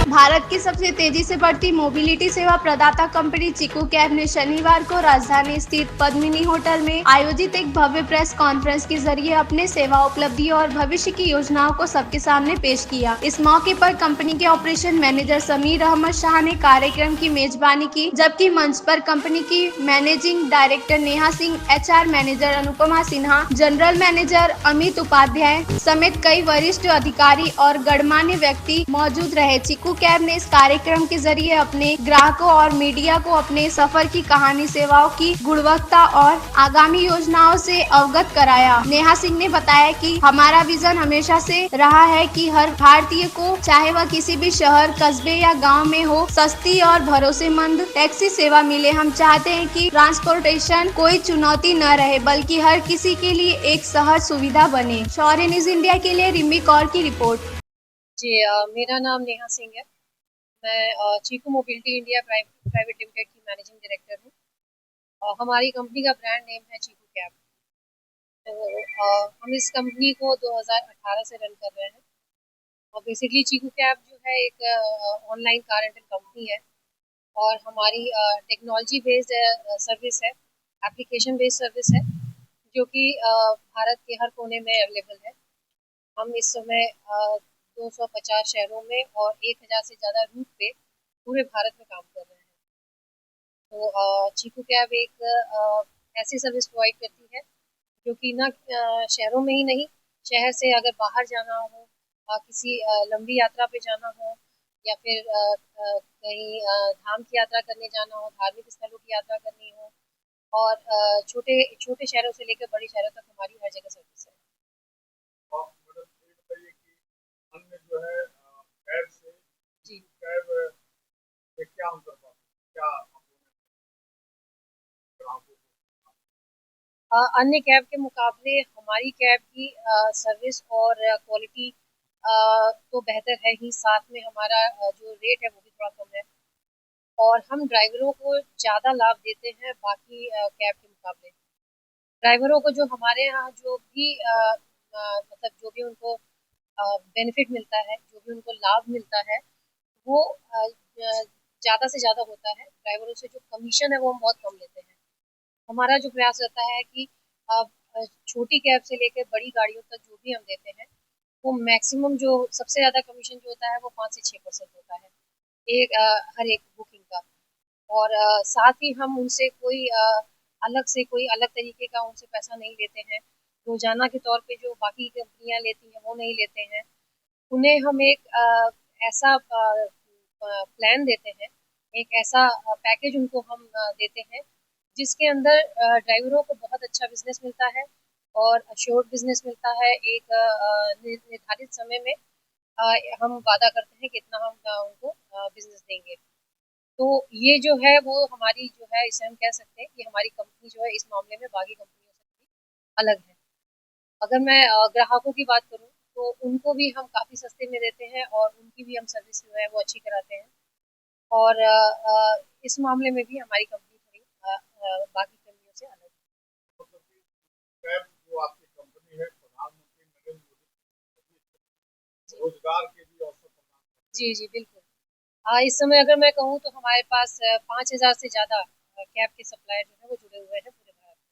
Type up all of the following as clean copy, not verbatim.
भारत की सबसे तेजी से बढ़ती मोबिलिटी सेवा प्रदाता कंपनी चिकू कैब ने शनिवार को राजधानी स्थित पद्मिनी होटल में आयोजित एक भव्य प्रेस कॉन्फ्रेंस के जरिए अपने सेवा उपलब्धियों और भविष्य की योजनाओं को सबके सामने पेश किया। इस मौके पर कंपनी के ऑपरेशन मैनेजर समीर अहमद शाह ने कार्यक्रम की मेजबानी की, जबकि मंच पर कंपनी की managing director Neha Singh, HR manager Anupama Sinha, general manager Amit Upadhyay समेत कई वरिष्ठ अधिकारी और गणमान्य व्यक्ति मौजूद रहे। चिकू कैब ने इस कार्यक्रम के जरिए अपने ग्राहकों और मीडिया को अपने सफर की कहानी, सेवाओं की गुणवत्ता और आगामी योजनाओं से अवगत कराया। नेहा सिंह ने बताया कि हमारा विजन हमेशा से रहा है कि हर भारतीय को, चाहे वह किसी भी शहर, कस्बे या गांव में हो, सस्ती और भरोसेमंद टैक्सी सेवा मिले। हम चाहते हैं कि ट्रांसपोर्टेशन कोई चुनौती न रहे, बल्कि हर किसी के लिए एक सहज सुविधा बने। शौर्य न्यूज इंडिया के लिए रिमी कौर की रिपोर्ट। जी, मेरा नाम नेहा सिंह है। मैं चीकू मोबिलिटी इंडिया प्राइवेट लिमिटेड की मैनेजिंग डायरेक्टर हूँ। हमारी कंपनी का ब्रांड नेम है चीकू कैब। तो हम इस कंपनी को 2018 से रन कर रहे हैं। और बेसिकली चीकू कैब जो है एक ऑनलाइन कार रेंटल कंपनी है और हमारी टेक्नोलॉजी बेस्ड सर्विस है, एप्लीकेशन बेस्ड सर्विस है, जो कि भारत के हर कोने में अवेलेबल है। हम इस समय 250 शहरों में और 1000 से ज़्यादा रूट पे पूरे भारत में काम कर रहे हैं। तो चीकू कैब एक ऐसी सर्विस प्रोवाइड करती है जो कि ना शहरों में ही नहीं, शहर से अगर बाहर जाना हो, किसी लंबी यात्रा पे जाना हो, या फिर कहीं धाम की यात्रा करने जाना हो, धार्मिक स्थलों की यात्रा करनी हो, और छोटे छोटे शहरों से लेकर बड़े शहरों तक हमारी हर जगह सर्विस है। आप मतलब ये बताइए कि अन्य जो है कैब से जी, कैब में क्या अंतर पाते हैं? क्या आप ग्राहकों को अन्य कैब के मुकाबले हमारी कैब की सर्विस और क्वालिटी तो बेहतर है ही, साथ में हमारा जो रेट है वो भी थोड़ा कम है, और हम ड्राइवरों को ज़्यादा लाभ देते हैं बाकी कैब के मुकाबले। ड्राइवरों को जो हमारे यहाँ जो भी मतलब जो भी उनको बेनिफिट मिलता है, जो भी उनको लाभ मिलता है, वो ज़्यादा से ज़्यादा होता है। ड्राइवरों से जो कमीशन है वो हम बहुत कम लेते हैं। हमारा जो प्रयास रहता है कि छोटी कैब से लेकर बड़ी गाड़ियों तक जो भी हम देते हैं, वो मैक्सिमम जो सबसे ज़्यादा कमीशन जो होता है वो 5 से 6% होता है हर एक बुकिंग का। और साथ ही हम उनसे कोई अलग से कोई अलग तरीके का उनसे पैसा नहीं लेते हैं। रोजाना के तौर पे जो बाकी कंपनियां लेती हैं वो नहीं लेते हैं। उन्हें हम एक ऐसा प्लान देते हैं, एक ऐसा पैकेज उनको हम देते हैं, जिसके अंदर ड्राइवरों को बहुत अच्छा बिजनेस मिलता है और अश्योर्ड बिजनेस मिलता है। एक निर्धारित समय में हम वादा करते हैं कि इतना हम उनको बिजनेस देंगे। तो ये जो है वो हमारी जो है, इसे हम कह सकते हैं कि हमारी कंपनी जो है इस मामले में बाकी कंपनियों से थोड़ी अलग है। अगर मैं ग्राहकों की बात करूँ तो उनको भी हम काफ़ी सस्ते में देते हैं और उनकी भी हम सर्विस जो है वो अच्छी कराते हैं। और इस मामले में भी हमारी कंपनी थोड़ी बाकी कंपनियों से अलग है। मतलब कि कैब जो आपकी कंपनी है प्रधानमंत्री नरेंद्र मोदी जी, रोजगार के भी अवसर प्रदान करती जी, जी, बिल्कुल। इस समय अगर मैं कहूँ तो हमारे पास 5000 से ज़्यादा कैब के सप्लायर जो है वो जुड़े हुए हैं पूरे भारत में।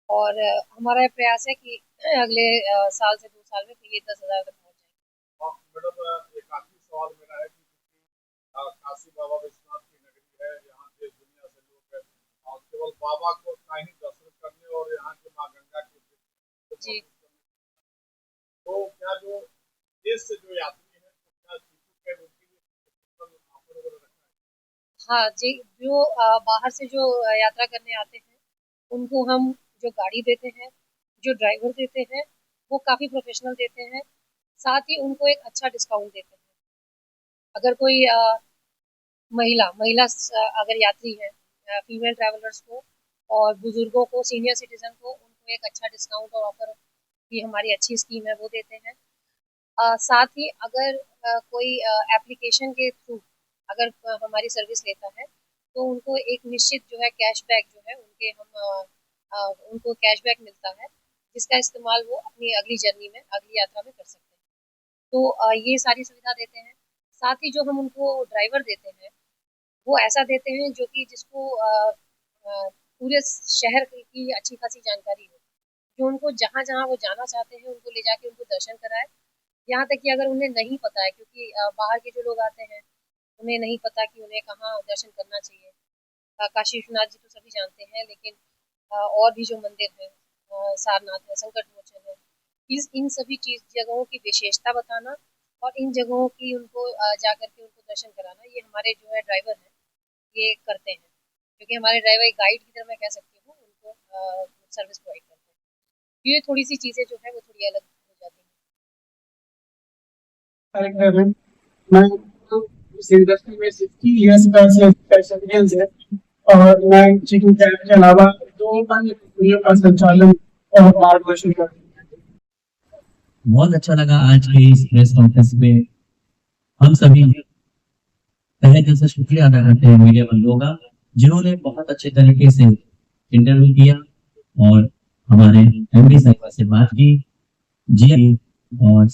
और हमारा प्रयास है कि अगले साल से 2 साल में तो ये 10,000 तक पहुँच जाए। है। और मैडम एक आखिरी सवाल मेरा है कि काशी बाबा विश्वनाथ की नगरी है, यहाँ देश दुनिया से लोग हैं और केवल बाबा को का ही दर्शन करने और यहाँ की माँ गंगा के को जी, महसूस करने, तो क्या जो देश से जो यात्री हैं तो क्या चीजों के उनके लिए स्पेशल ऑफर वगैरह रखा है? हाँ जी, जो बाहर से जो यात्रा करने आते हैं, उनको हम जो गाड़ी देते हैं, जो ड्राइवर देते हैं, वो काफ़ी प्रोफेशनल देते हैं। साथ ही उनको एक अच्छा डिस्काउंट देते हैं। अगर कोई महिला महिला अगर यात्री है, फीमेल ट्रैवलर्स को और बुजुर्गों को, सीनियर सिटीजन को, उनको एक अच्छा डिस्काउंट और ऑफर की हमारी अच्छी स्कीम है वो देते हैं। साथ ही अगर कोई एप्लीकेशन के थ्रू अगर हमारी सर्विस लेता है, तो उनको एक निश्चित जो है कैशबैक जो है उनके हम उनको कैशबैक मिलता है, जिसका इस्तेमाल वो अपनी अगली जर्नी में, अगली यात्रा में कर सकते हैं। तो ये सारी सुविधा देते हैं। साथ ही जो हम उनको ड्राइवर देते हैं वो ऐसा देते हैं जो कि जिसको पूरे शहर की अच्छी खासी जानकारी हो, जो उनको जहाँ जहाँ वो जाना चाहते हैं उनको ले जाके उनको दर्शन कराए। यहाँ तक कि अगर उन्हें नहीं पता है, क्योंकि बाहर के जो लोग आते हैं उन्हें नहीं पता कि उन्हें कहाँ दर्शन करना चाहिए। काशी विश्वनाथ जी तो सभी जानते हैं, लेकिन और भी जो मंदिर हैं, सारनाथ है, संकट मोचन है, इन सभी चीज जगहों की विशेषता बताना और इन जगहों की उनको जा करके उनको दर्शन कराना, ये हमारे जो है ड्राइवर हैं ये करते हैं। क्योंकि हमारे ड्राइवर एक गाइड की तरह मैं कह सकती हूँ, उनको सर्विस प्रोवाइड करते हैं। ये थोड़ी सी चीज़ें जो है वो थोड़ी अलग हो जाती हैं। करेक्ट है। मैं तो इस इंडस्ट्री में 60 इयर्स का एक्सपीरियंस है और मैं चिकन कैब के अलावा 2 अन्य कंपनियों का संचालन और मार्गदर्शन करता हूँ। बहुत अच्छा लगा आज के इस प्रेस कॉन्फ्रेंस में। हम सभी तहे दिल से शुक्रिया अदा करते हैं मीडिया बंधुओं का, जिन्होंने बहुत अच्छे तरीके से इंटरव्यू किया और हमारे एमडी साहिबा से बात की जी और